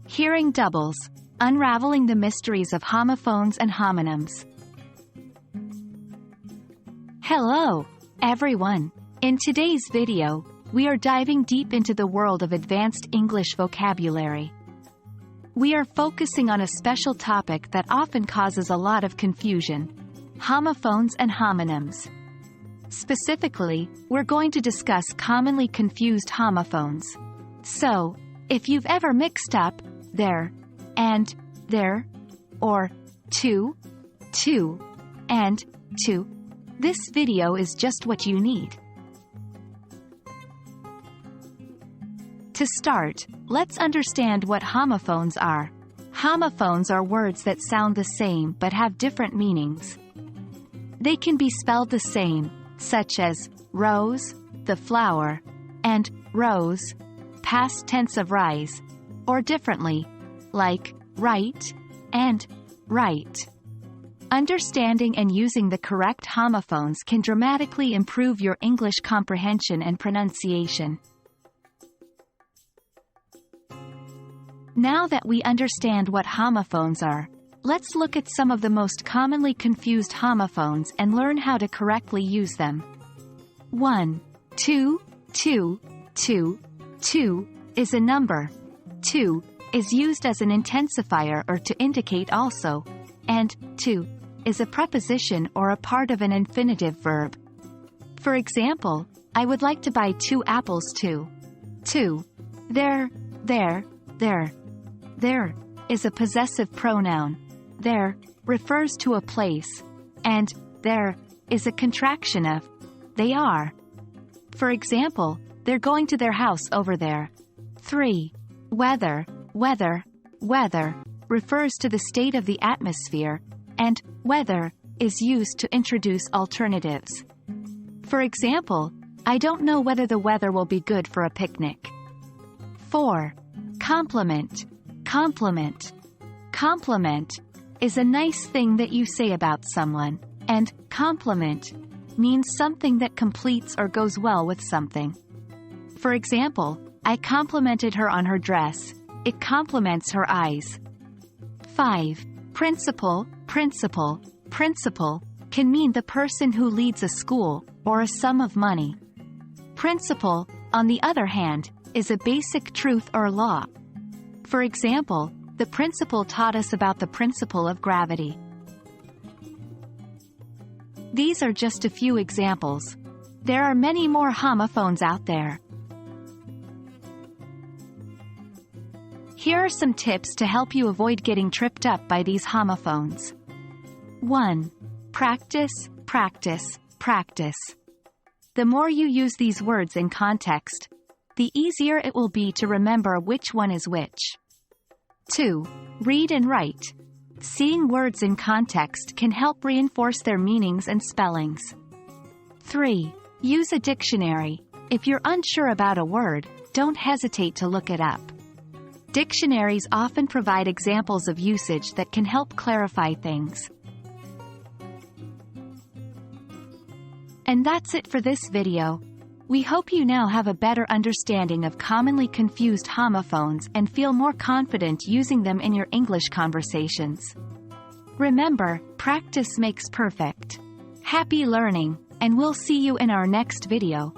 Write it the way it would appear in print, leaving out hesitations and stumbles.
Hearing doubles. Unraveling the mysteries of homophones and homonyms. Hello, everyone. In today's video, we are diving deep into the world of advanced English vocabulary. We are focusing on a special topic that often causes a lot of confusion: homophones and homonyms. Specifically, we're going to discuss commonly confused homophones. So, if you've ever mixed up there and there, or to and to, this video is just what you need. To start, let's understand what homophones are. Homophones are words that sound the same but have different meanings. They can be spelled the same, such as rose, the flower, and rose, past tense of rise, or differently, like right and right. Understanding and using the correct homophones can dramatically improve your English comprehension and pronunciation. Now that we understand what homophones are, let's look at some of the most commonly confused homophones and learn how to correctly use them. 1. To is a number. To is used as an intensifier or to indicate also, and to is a preposition or a part of an infinitive verb. For example, I would like to buy 2 apples too. To. There is a possessive pronoun. There refers to a place, and there is a contraction of they are. For example, they're going to their house over there. 3. Weather refers to the state of the atmosphere, and weather is used to introduce alternatives. For example, I don't know whether the weather will be good for a picnic. 4. Compliment is a nice thing that you say about someone, and compliment means something that completes or goes well with something. For example, I complimented her on her dress. It complements her eyes. 5. Principal can mean the person who leads a school, or a sum of money. Principle, on the other hand, is a basic truth or law. For example, the principal taught us about the principle of gravity. These are just a few examples. There are many more homophones out there. Here are some tips to help you avoid getting tripped up by these homophones. 1. Practice. The more you use these words in context, the easier it will be to remember which one is which. 2. Read and write. Seeing words in context can help reinforce their meanings and spellings. 3. Use a dictionary. If you're unsure about a word, don't hesitate to look it up. Dictionaries often provide examples of usage that can help clarify things. And that's it for this video. We hope you now have a better understanding of commonly confused homophones and feel more confident using them in your English conversations. Remember, practice makes perfect. Happy learning, and we'll see you in our next video.